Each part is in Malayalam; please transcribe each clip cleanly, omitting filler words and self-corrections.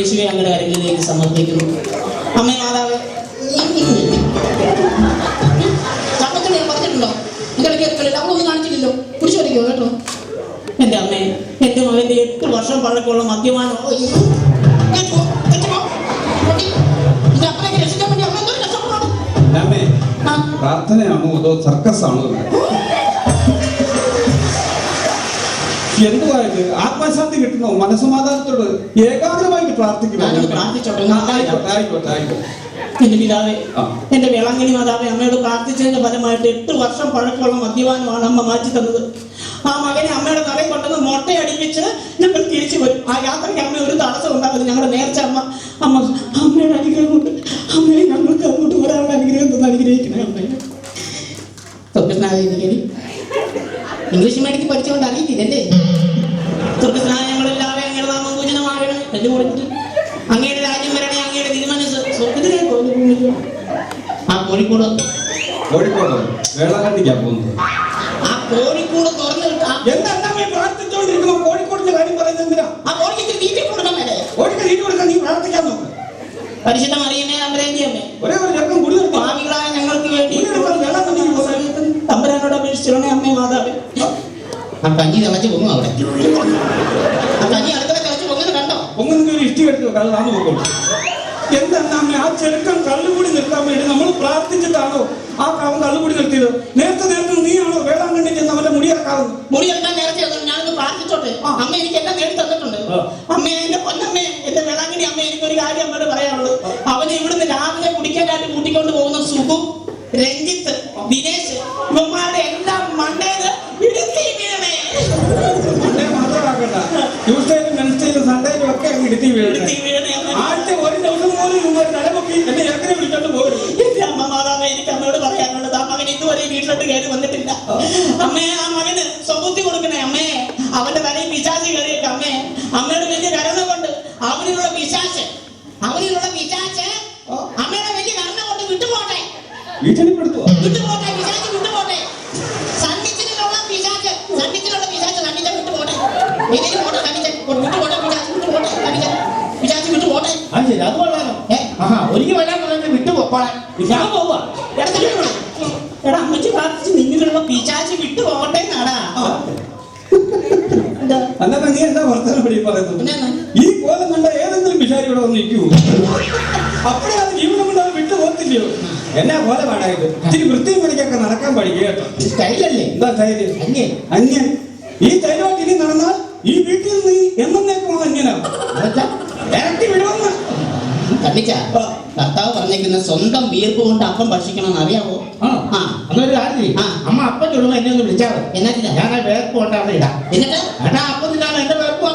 യേശുവെ അങ്ങയുടെ കരങ്ങളിലേക്ക് സമർപ്പിക്കുന്നു. അമ്മേ മാതാവ് ചപ്പത്തിന് ഞാൻ പറഞ്ഞിട്ടുണ്ടോ? ഇടയ്ക്ക് അവളൊന്നും കാണിച്ചില്ലല്ലോ. കുടിച്ചു വരയ്ക്കോ കേട്ടോ. എൻ്റെ അമ്മേ, എൻ്റെ മകൻ്റെ 8 വർഷം പഴക്കമുള്ള മദ്യപാനം പ്രാർത്ഥനയാണോ അതോ സർക്കസ് ആണോ? എന്തുവായത്? ആത്മശാന്തി കിട്ടണോ? മനസ്സമാധാനത്തോട് ഏകാഗ്രമായിട്ട് പ്രാർത്ഥിക്കണം. എന്റെ പിതാവേ, എന്റെ വേളാങ്കണ്ണി മാതാവേ, അമ്മയോട് പ്രാർത്ഥിച്ചതിന്റെ ഫലമായിട്ട് 8 വർഷം പഴക്കമുള്ള മദ്യപാനമാണ് അമ്മ മാറ്റി തന്നത്. ആ മകനെ അമ്മയുടെ കടയിൽ കൊണ്ടുവന്ന് മൊട്ടയടിപ്പിച്ച് ഞങ്ങൾ തിരിച്ചു വരും. ആ യാത്രയ്ക്ക് അമ്മ ഒരു തടസ്സം ഉണ്ടാകുന്നത് ഞങ്ങളുടെ നേർച്ച അമ്മയുടെ അനുഗ്രഹം കൊണ്ട് അമ്മയെ ഞങ്ങൾക്ക് അങ്ങോട്ട് ഒരാളുടെ അനുഗ്രഹം തന്ന് അനുഗ്രഹിക്കണേ അമ്മയെ. ഇംഗ്ലീഷ് മീഡിയത്തിൽ പഠിച്ചുകൊണ്ട് അറിയിട്ടില്ലല്ലേ? സ്വർഗസ്നായ ഞങ്ങളെല്ലാവരും അങ്ങയുടെ നാമം പൂജനമാകണം എന്ന് പറഞ്ഞിട്ട് അങ്ങയുടെ രാജ്യം വരണേ, അങ്ങയുടെ തിരുമനസ് സ്വർഗത്തിലേ പോകുന്നു. ആ കോഴിക്കോട് വേളാങ്കണ്ണിക്കാ പോകുന്നത്. ആ കോഴിക്കോട് തുറന്നു എന്താ പ്രാർത്ഥിച്ചോണ്ടിരിക്കുമ്പോ കോഴിക്കോടിന്റെ കാര്യം പറയുന്നത് എന്തിനാ? ആ കോഴിക്ക് തീറ്റ കൊടുക്കാൻ മേലെ. കോഴിക്ക് തീറ്റ കൊടുക്കാൻ നീ പ്രാർത്ഥിക്കാൻ നോക്ക്. പരിശുദ്ധ മറിയമേ, അമരേന്ത്യ അമ്മേ, ഒരേ ഒരു ചെറുക്കം കുടി നിർത്തി ഭാവികളായ ഞങ്ങൾക്ക് വേണ്ടി തമ്പുരാനോട് അപേക്ഷിച്ചിരണേ അമ്മേ മാതാവേ. ആ കഞ്ഞി തിളച്ച് പൊങ്ങും അവിടെ. ആ കഞ്ഞി അടുക്കള തിളച്ച് പൊങ്ങുന്നത് കണ്ടോ? പൊങ്ങുന്ന ഒരു ഇഷ്ടി എടുത്തു അത് താന്നു പോക്കോളൂ. എന്താ അമ്മ ആ ചെറുക്കം കള്ളുകൂടി നിർത്താൻ വേണ്ടി നമ്മൾ പ്രാർത്ഥിച്ചിട്ടാണോ ആ അവൻ കള്ളുകൂടി നിർത്തിയത്? നേരത്തെ നീയാണോ വേളാങ്കണ്ണി ചെന്ന് അവന്റെ മുടിയിറക്കാവുന്നത്? മുടിയെടുക്കാൻ നേരത്തെ ഞാനൊന്ന് പ്രാർത്ഥിച്ചോട്ടെ. അമ്മ എനിക്ക് എല്ലാം നേടി തന്നിട്ടുണ്ട്. അമ്മേ, എന്റെ പൊന്നമ്മേ, എന്റെ വേളാങ്കണ്ണി അമ്മ, എനിക്കൊരു കാര്യം അമ്മയോട് പറയാനുള്ളത്. അവനെ ഇവിടുന്ന് രാവിലെ കുടിക്കാനായിട്ട് കൂട്ടിക്കൊണ്ട് പോകുന്ന സുഖു, രഞ്ജിത്ത്, ദിനേശ്, ഇവന്മാരുടെ എല്ലാം മണ്ടേത് ഇടുത്തി വീണേ. മാത്രമാക്കണ്ട, ട്യൂസ്ഡേയിലും വെൻസ്ഡേയിലും സൺഡേയിലും ഒക്കെ അങ്ങ് ഇടുത്തി വീണേ. ആഴ്ച ഒരു ദിവസം പോലും തലമുക്കി എന്നെ ഇറക്കിനെ വിളിച്ചോണ്ട് പോരും. എന്റെ അമ്മ മാതാവേ, എനിക്ക് അമ്മയോട് പറയാനുള്ളത്, ആ മകൻ ഇതുവരെ വീട്ടിലോട്ട് കയറി വന്നിട്ടില്ല. അമ്മേ, ആ മകന് സ്വബുദ്ധി കൊടുക്കണേ അമ്മേ. അവന്റെ തലയിൽ പിശാച് കയറിയിട്ട് അമ്മേ, അമ്മയുടെ വലിയ കരുണ കൊണ്ട് അവനിലുള്ള പിശാച് അമ്മയുടെ വലിയ കരുണ കൊണ്ട് വിട്ടുപോട്ടെ. വീട്ടിൽപ്പെടുത്തുവോ? വിട്ടുപോട്ടെ, പിശാച് വിട്ടുപോട്ടെ. സന്നിധിയിലുള്ള പിശാച് വിട്ടുപോട്ടെ. ഏതെങ്കിലും പോട്ടെ, പിശാച് വിട്ടുപോട്ടെ. അത് കൊള്ളാലോ. ഒരിക്കൽ വരാൻ പറഞ്ഞിട്ട് വിട്ടുപോപ്പാളെ ഞാൻ പോവാ. എടാ, അമ്മച്ചി പ്രാർത്ഥിച്ച് നിന്നിലുള്ള പിശാച് വിട്ടുപോകട്ടെ എന്നാടാ. അല്ലാതെ നീ എന്താ വർത്തമാനം പറയുന്നത്? ഈ കോലം കണ്ട ഏതെങ്കിലും പിശാചി ഇവിടെ വന്ന് നിൽക്കൂ? അപ്പഴേ അത് ജീവിതം കൊണ്ട് അത് വിട്ടു പോകത്തില്ലയോ? എന്നാ പോലെ പാടായത്? ഇത്തിരി വൃത്തിയും പണിക്കൊക്കെ നടക്കാൻ പഠിക്കുക കേട്ടോ. സ്റ്റൈലല്ലേ? എന്താ സ്റ്റൈല്? അന്യൻ. ഈ സ്റ്റൈലുമായിട്ട് ഇനി നടന്നാൽ ഈ വീട്ടിൽ നീ എന്നേക്കും അന്യനാവും. ഇരട്ടി വിടുമെന്ന് കർത്താവ് പറഞ്ഞേക്കുന്ന സ്വന്തം വീർപ്പ് കൊണ്ട് അപ്പം ഭക്ഷിക്കണമെന്ന് അറിയാവോ? അതൊരു കാര്യം. അമ്മ അപ്പം ചുടുമ്പോ എന്നെ ഒന്ന് വിളിച്ചാൽ എന്നിട്ടില്ല ഞാൻ ആ വേർപ്പ് കൊണ്ട് അവിടെ ഇടാം. എന്നിട്ട് ഏട്ടാ അപ്പത്തിനാണ് എന്റെ വേർപ്പ്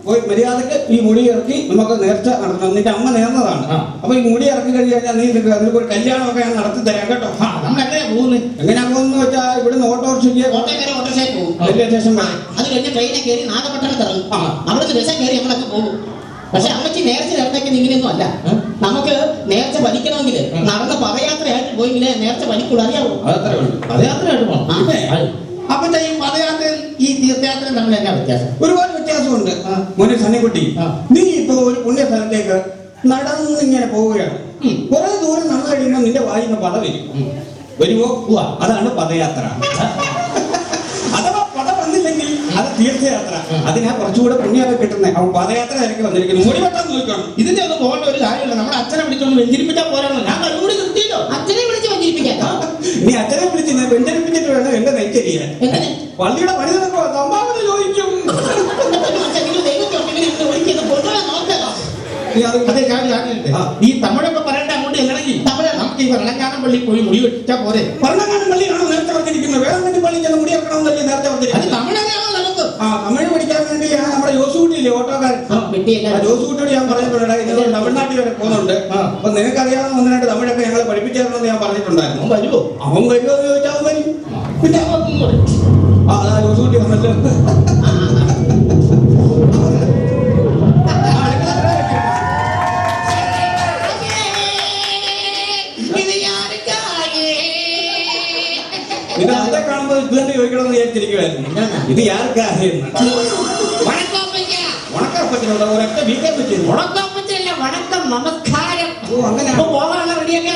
പോയി മര്യാദക്ക് ഈ മുടി ഇറക്കി നമുക്ക് നേർച്ച നടത്തണം. നിന്റെ അമ്മ നേർന്നതാണ്. അപ്പൊ ഈ മുടി ഇറക്കി കഴിഞ്ഞാൽ നീ അതിനൊരു കല്യാണമൊക്കെ ഞാൻ നടത്തി തരാം കേട്ടോ. നമ്മൾ എങ്ങനെയാ പോകുന്നത്? എങ്ങനെയാ പോകുന്നത് വെച്ചാൽ ഇവിടുന്ന് ഓട്ടോറിക്ഷയ്ക്ക് പോകും. റെയിൽവേ സ്റ്റേഷൻ വരെ. അത് കഴിഞ്ഞ് ട്രെയിനെ കയറി നാഗപട്ടണത്ത് ഇറങ്ങും. അവിടുന്ന് ബസ്സേ കയറി നമ്മളൊക്കെ പോകും. പക്ഷെ അമ്മച്ചി നേർച്ച നടത്തേക്കുന്ന ഇങ്ങനെയൊന്നും അല്ല. നമുക്ക് നേർച്ച വലിക്കണമെങ്കിൽ നടന്ന പദയാത്രയായിട്ട് പോയെങ്കിലേ നേർച്ച വലിക്കുള്ളൂ. അറിയാവോ? പദയാത്രയായിട്ട് പോകണം. അപ്പൊ ഈ പദയാത്രയും ഈ തീർത്ഥയാത്രയും തമ്മിൽ എന്നാ വ്യത്യാസം? ഒരുപാട് വ്യത്യാസമുണ്ട് മോനെ സന്നിക്കുട്ടി. നീ ഇപ്പൊ ഒരു പുണ്യ സ്ഥലത്തേക്ക് നടന്നിങ്ങനെ പോവുകയാണ്. കുറെ ദൂരം നടന്നു കഴിയുമ്പോൾ നിന്റെ വായിന്ന് പദ വരുമോ? അതാണ് പദയാത്ര. അഥവാ പദ വന്നില്ലെങ്കിൽ അത് തീർത്ഥയാത്ര. അതിനാ കുറച്ചുകൂടെ പുണ്യമൊക്കെ കിട്ടുന്നത്. അവൻ പദയാത്ര ഇറക്കി വന്നിരിക്കുന്നു. മുടി വെട്ടാൻ നോക്കണം. ഇതിന്റെ ഒന്നും പോകേണ്ട ഒരു കാര്യമില്ല. നമ്മുടെ അച്ഛനെ വിളിച്ചൊന്ന് വെഞ്ചരിപ്പിച്ചാൽ പോരാണോ? ഞാൻ കണ്ടുകൂടി നിർത്തിയല്ലോ. അച്ഛനെ വിളിച്ച് വെഞ്ചരിപ്പിക്കാം. നീ അച്ഛനെ വിളിച്ച് വെഞ്ചരിപ്പിച്ചിട്ട് വേണം എന്റെ നെഞ്ചരിയാൻ. പള്ളിയുടെ പണി നടക്കുവാ. സംഭാവന ചോദിക്കും. ഈ തമിഴൊക്കെ പറയണ്ട അങ്ങോട്ട് എങ്ങനെങ്കിൽ നമുക്ക് ഈ ഭരണങ്ങാനം പള്ളി പോയി മുടി വെച്ചാൽ പോരെ. ഭരണങ്ങാനം പള്ളിയാണോ നേരത്തെ പറഞ്ഞിരിക്കുന്നത്? വേറെ പള്ളി ചെന്ന് മുടി വെക്കണമെന്നല്ലേ നേരത്തെ പറഞ്ഞിരിക്കുന്നത്? തമിഴാണോ നമുക്ക്? തമിഴ് പഠിക്കാൻ വേണ്ടി നമ്മുടെ ജോസുകുട്ടിയില്ലേ ഓട്ടോക്കാരൻ, ജോസുകുട്ടിയോട് ഞാൻ പറഞ്ഞിട്ടുണ്ട് തമിഴ്നാട്ടിൽ വരെ പോകുന്നുണ്ട്. അപ്പൊ നിനക്ക് അറിയാവുന്ന ഒന്ന് രണ്ട് തമിഴൊക്കെ ഞങ്ങളെ പഠിപ്പിച്ചായിരുന്നെന്ന് ഞാൻ പറഞ്ഞിട്ടുണ്ടായിരുന്നു. വരുമോ? അവൻ വരുമോ എന്ന് ചോദിച്ചാൽ അവൻ വരും. പിന്നെ ജോസുകുട്ടി വന്നിട്ട് ഇത് അതെ കാണുമ്പോൾ ഇത് തന്നെ ചോദിക്കണമെന്ന് വിചാരിച്ചിരിക്കുവായിരുന്നു. ഇത് യാർക്കാ അറിയുന്ന വണക്കപ്പയ്ക്ക. ഉണക്കപ്പത്തിനുള്ള ഒരൊറ്റ വീക്കാൻ പറ്റുന്നു. വണക്കപ്പയ്ക്കല്ല, വണക്കം നമസ്കാരം. ഓ അങ്ങനെ അപ്പൊ പോകാനുള്ള റെഡിയൊക്കെ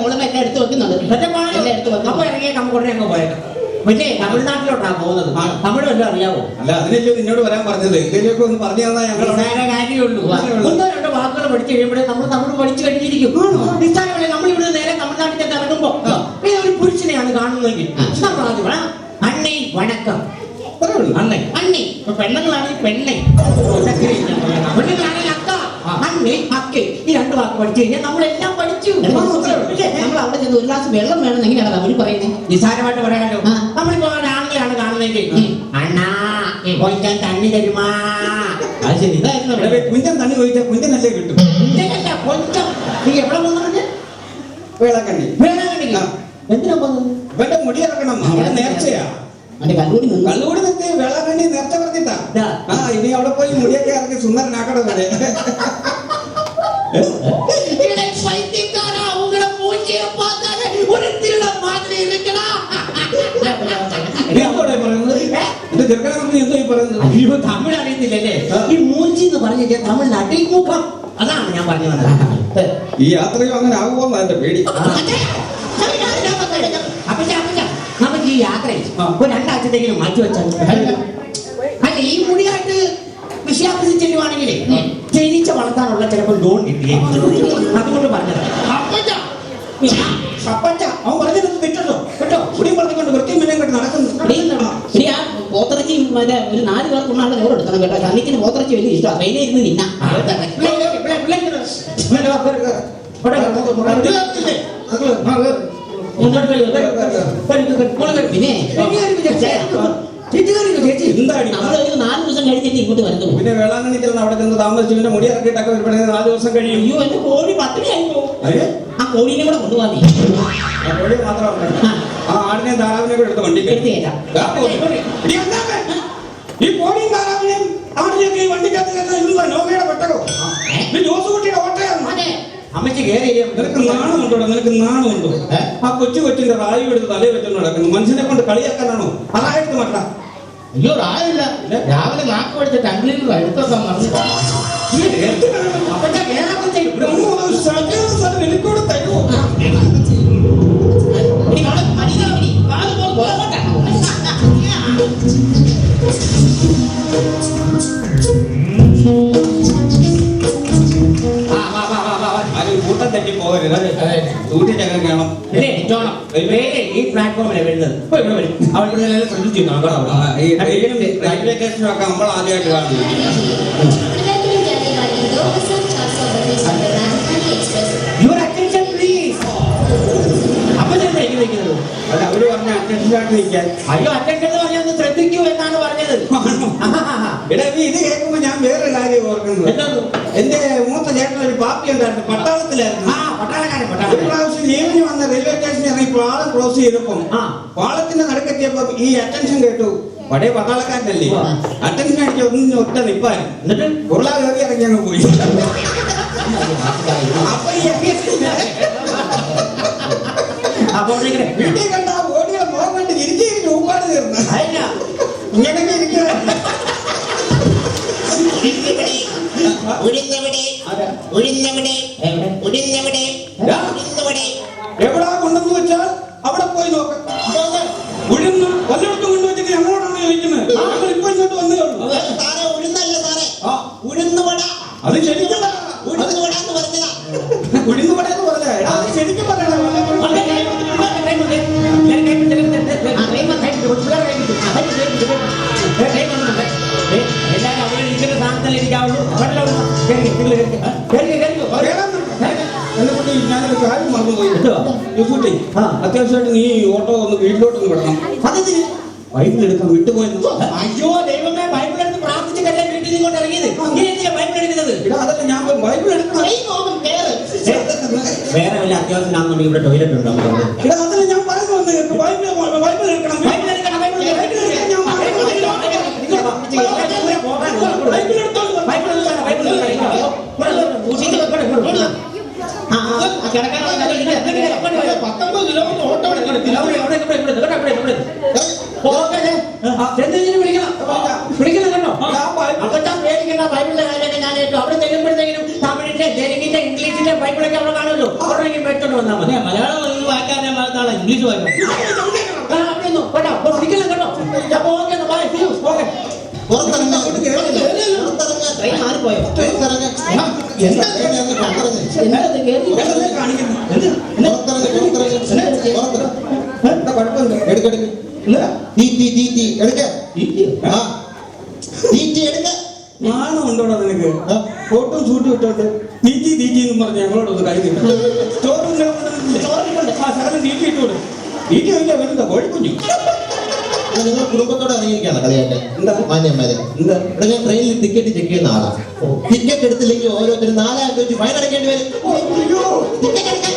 മോളും എല്ലാം എടുത്ത് വെക്കുന്നുണ്ട്. എല്ലാം എടുത്ത് വെക്കും. അപ്പൊ ഇറങ്ങിയ നമുക്ക് ഉടനെ അങ്ങ് പോയേക്കാം. പക്ഷേ തമിഴ്നാട്ടിലോട്ടാ പോകുന്നത്. ആ. തമിഴ് വല്ലതും അറിയാവോ? അല്ല അതിനല്ലേ നിന്നോട് വരാൻ പറഞ്ഞത്. എന്തെങ്കിലുമൊക്കെ ഒന്ന് പറഞ്ഞു തന്നാ ഞങ്ങൾ നിസ്സാര കാര്യമുള്ളൂ. അത്രേ ഉള്ളൂ. ഒന്നോ രണ്ടോ വാക്കുകൾ പഠിച്ചു കഴിയുമ്പോഴേ നമ്മൾ തമിഴ് പഠിച്ചു കഴിഞ്ഞിരിക്കും. നിസ്സാരമല്ലേ, നമ്മൾ ഇവിടെ നേരെ തമിഴ്നാട്ടിൽ ചെന്ന് ഇറങ്ങുമ്പോ ഒരു പുരുഷനെയാണ് കാണുന്നതെങ്കിൽ നമ്മൾ ആദ്യം അണ്ണേ വണക്കം, അത്രേ ഉള്ളൂ. അണ്ണേ അണ്ണേ. ഇപ്പൊ പെണ്ണുങ്ങളാണെങ്കിൽ പെണ്ണെ, പെണ്ണുങ്ങളാണെങ്കിൽ അക്ക, അണ്ണേ അക്കേ. ഈ രണ്ട് വാക്ക് പഠിച്ചു കഴിഞ്ഞാൽ നമ്മളെല്ലാം പഠിച്ചു. നമ്മൾ അവിടെ ചെന്ന് ഒരു ഗ്ലാസ് വെള്ളം വേണം എങ്ങനെയാണ് തമിഴ് പറയുന്നത്? നിസ്സാരമായിട്ട് പറയാമല്ലോ. ആ. നമ്മളിപ്പോ ആണുങ്ങളാണ് കാണുന്നതെങ്കിൽ അണ്ണാ കൊഞ്ചം തണ്ണി തരുമാ. അത് ശരി. ഇതായിരുന്നു നമ്മുടെ എടേ, കുഞ്ചൻ തണ്ണി ചോദിച്ചാൽ കുഞ്ചനല്ലേ കിട്ടും. ഇതല്ല, കൊഞ്ചം. നീ എവിടെ പോകുന്നത്? വേളാങ്കണ്ണി. വേളാങ്കണ്ണി. ആ. എന്തിനാ പോകുന്നത്? ഇവന്റെ മുടി ഇറക്കണം. അവിടെ നേർച്ചയാ. അവന്റെ കല്ലൂടി നിന്ന് കള്ളൂടി നിർത്തി വേളാങ്കണ്ണി നേർച്ച പറഞ്ഞിട്ടാ. ഇതാ. ആ ഇനി അവിടെ പോയി മുടിയൊക്കെ ഇറക്കി സുന്ദരനാക്കണം വരെ. ഇവിടെ പൈത്യക്കാരാ, ഉങ്ങളെ മൂഞ്ചിയെ பார்த்தாலே ഒരു തിരുട മാതിരി ഇരിക്കടാ. നീ എന്തോടെ പറയുന്നത്? ഇത് ചെറുക്കനെ കുറിച്ച് എന്തോ ഈ പറയുന്നത്? അയ്യോ, തമിഴ് അറിയത്തില്ലല്ലേ? ഈ മൂഞ്ചി എന്ന് പറഞ്ഞു കഴിഞ്ഞാൽ തമിഴ്നാട്ടിൽ മുഖം. അതാണ് ഞാൻ പറഞ്ഞു വന്നത്. ഈ യാത്രയും അങ്ങനെ ആകുമോന്നാ എന്റെ പേടി. അപ്പച്ച നമുക്ക് ഈ യാത്രയിൽ ഒരു രണ്ടാഴ്ചത്തേക്കിലും മാറ്റി വെച്ചാൽ അല്ല, ഈ മുടിയായിട്ട് വിഷയാഭ്യസി ചെല്ലുവാണെങ്കിലേ ജനിച്ച വളർത്താനുള്ള ചിലപ്പോൾ ലോൺ കിട്ടിയേ. അതുകൊണ്ട് പറഞ്ഞത് അപ്പച്ച അവൻ പറഞ്ഞിട്ട് തെറ്റല്ലോ കേട്ടോ. മുടിയും പറഞ്ഞുകൊണ്ട് വൃത്തിയും മെനയും കെട്ട് നടക്കുന്നു. ഇനി ആ പോത്തിറച്ചി മറ്റേ ഒരു 4 പേർക്ക് ഉണ്ണാണ്ട് ചോറ് എടുക്കണം കേട്ടോ. കണ്ണിക്കിന് പോത്തിറച്ചി വലിയ ഇഷ്ടമാണ്. വെയിലേ ഇരുന്ന് നിന്ന പിന്നെ എന്താടി നമ്മളൊരു 4 ദിവസം കഴിഞ്ഞിട്ട് ഇങ്ങോട്ട് വരുന്നു. പിന്നെ വേളാങ്കണ്ണി ചെന്ന് അവിടെ ചെന്ന് താമസിച്ച് പിന്നെ മുടി ഇറക്കിയിട്ടൊക്കെ വരുമ്പോഴേ 4 ദിവസം കഴിയും. അയ്യോ, എന്റെ കോഴി പട്ടിണിയായി പോകും. അയ്യോ, ആ കോഴീനെ കൂടെ കൊണ്ടുപോകാൻ നീ ആ കോഴി മാത്രമല്ല, ആ ആടിനെയും താറാവിനെയും കൂടെ എടുത്ത് വണ്ടി എടുത്ത് കയറ്റാം. ഈ കോഴിയും താറാവിനെയും ആടിനെയൊക്കെ ഈ വണ്ടിക്കകത്ത് കയറ്റാൻ നോമയുടെ പെട്ടകോ ഈ ജോസുകുട്ടിയുടെ ഓട്ടയാണ്. അമ്മച്ചി കയറി നിനക്ക് നാണമുണ്ടോ? നിനക്ക് നാണമുണ്ടോ? ആ കൊച്ചിന്റെ റായി എടുത്ത് തലയിൽ വെച്ചോണ്ട് നടക്കുന്നു. മനുഷ്യനെ കൊണ്ട് കളിയാക്കാനാണോ? അതായത് മട്ട. അയ്യോ, ആയില്ല. രാവിലെ നാക്ക് പഠിച്ചിട്ട് അങ്കിളിൽ എടുത്തോക്കാൻ പറഞ്ഞു. അപ്പച്ച കേരളത്തിൽ എനിക്കൂടെ തരുമോ? ആരും കൂട്ടം തെറ്റി പോകരുത്. ഊട്ടിച്ചൊക്കെ കാണാം. ഈ പ്ലാറ്റ്ഫോമിലെ വരുന്നത് അവിടെ ഈ ട്രെയിനും റെയിൽവേ സ്റ്റേഷനും ഒക്കെ നമ്മൾ ആദ്യമായിട്ട് കാണുന്നു. Your attention please. അപ്പൊ ഞാൻ വെക്കുന്നത് അത് അവര് പറഞ്ഞ അറ്റൻഷനായിട്ട് നിൽക്കാൻ. അയ്യോ, അറ്റൻഷൻ എന്ന് പറഞ്ഞാൽ ഒന്ന് ശ്രദ്ധിക്കൂ എന്നാണ് പറഞ്ഞത്. എടാ, ഇത് കേൾക്കുമ്പോ ഞാൻ വേറൊരു കാര്യം ഓർക്കുന്നത്. എന്റെ മൂത്ത ചേട്ടൻ ഒരു പാപ്പി ഉണ്ടായിരുന്നു, പട്ടാളത്തിലായിരുന്നു. ഒരു പ്രാവശ്യം ലീവിന് വന്ന റെയിൽവേ സ്റ്റേഷനിൽ ഇറങ്ങി പാളം ക്രോസ് ചെയ്തപ്പം പാളത്തിന്റെ നടുക്കെത്തിയപ്പോ ഈ അറ്റൻഷൻ കേട്ടു. പഴയ പട്ടാളക്കാരനല്ലേ, അറ്റൻഷൻ അടിച്ച ഒറ്റ നിപ്പായിരുന്നു. എന്നിട്ട് ഉരുള കയറി ഇറങ്ങി അങ്ങ് പോയി. അപ്പൊ വീട്ടിൽ കണ്ട ആ ബോഡിയുടെ മുഖം കണ്ട് ഇരിക്കും ഊപ്പാട് തീർന്നു. ഇങ്ങനെ ഇരിക്കുക. എവിടാ കൊണ്ടെന്ന് വെച്ചാൽ അവിടെ പോയി നോക്കാം. ഉഴുന്ന് വല്ലയിടത്തും കൊണ്ടുവച്ചിട്ട് ഞങ്ങളോടാണ് ചോദിക്കുന്നത്. ഞങ്ങൾ ഇപ്പൊ ഇങ്ങോട്ട് വന്നേ ഉള്ളൂ. അത് ശരിക്കും ഉഴുന്ന് വട എന്ന് പറഞ്ഞാ അത് ശരിക്കും പറയണം. എല്ലാരും അവിടെ ഇരിക്കുന്ന സ്ഥാനത്തല്ലേ ഇരിക്കാവുള്ളൂ. എന്നെക്കൊണ്ട് ഞാനൊരു കാര്യം മറന്നുപോയി. അത്യാവശ്യമായിട്ട് നീ ഓട്ടോ ഒന്ന് വീട്ടിലോട്ടൊന്ന് വിടണം. അതിന് ബൈബിൾ എടുക്കാൻ വിട്ടുപോയെന്ന്. അയ്യോ ദൈവമേ, ബൈബിൾ എടുത്ത് പ്രാർത്ഥിച്ചിട്ടല്ലേ വീട്ടിൽ ഇങ്ങോട്ട് ഇറങ്ങിയത്. നീ എന്തിനാ ബൈബിൾ എടുക്കുന്നത്? അതല്ല ഞാൻ ബൈബിൾ എടുക്കണം. വേറെ വല്ല അത്യാവശ്യം ആണെന്നുണ്ടെങ്കിൽ ഇവിടെ ടോയ്ലറ്റ് ഉണ്ടോ? അതല്ല ഞാൻ പറഞ്ഞു വന്നത്. ബൈബിൾ എടുക്കണം. ബൈബിൾ എടുക്കണം, ബൈബിൾ എടുക്കണം. കിലോമീറ്റർ ഓട്ടോ എന്തെങ്കിലും വിളിക്കണം വിളിക്കണം കേട്ടോ. അപ്പച്ചാ പേടിക്കണ്ട, ബൈബിളിലെ കാര്യമൊക്കെ ഞാൻ ഏറ്റു. അവിടെ ചെല്ലുമ്പോഴത്തേക്കും തമിഴിന്റെ തെലുങ്കിന്റെ ഇംഗ്ലീഷിന്റെ ബൈബിളൊക്കെ അവിടെ കാണുമല്ലോ. അവിടെ മേടിച്ചോണ്ട് വന്നാൽ മതി. മലയാളം വായിക്കാനേ മലയാളം ഇംഗ്ലീഷ് വായിക്കണം. അവിടെ ഒന്നും കേട്ടോ, വിളിക്കണം കേട്ടോ. അപ്പൊ okay, bye, see you. Okay. Train മാറിപ്പോയോ? നാണം ഉണ്ടോടാ നിനക്ക്? ഫോട്ടോ ഷൂട്ട് വിട്ടോട്ട് തീറ്റി തീറ്റി എന്ന് പറഞ്ഞ് ഞങ്ങളോടൊന്ന് കൈ തീറ്റ സകലം തീറ്റി ഇട്ടോട്. തീറ്റി ഇല്ല, വരുന്ന കോഴിക്കുഞ്ഞു. നിങ്ങൾ കുടുംബത്തോടെ ഇറങ്ങിയിരിക്കുകയാണ് കളിയാക്കാൻ. എന്താ മാന്യന്മാരെ, എന്താ ഇവിടെ ഞാൻ ട്രെയിനിൽ ടിക്കറ്റ് ചെക്ക് ചെയ്യുന്ന ആളാണ്. ടിക്കറ്റ് എടുത്തില്ലെങ്കിൽ ഓരോരുത്തരും 4000 രൂപ ഫൈൻ അടയ്ക്കേണ്ടി വരും. അയ്യോ ടിക്കറ്റ് എടുക്കാൻ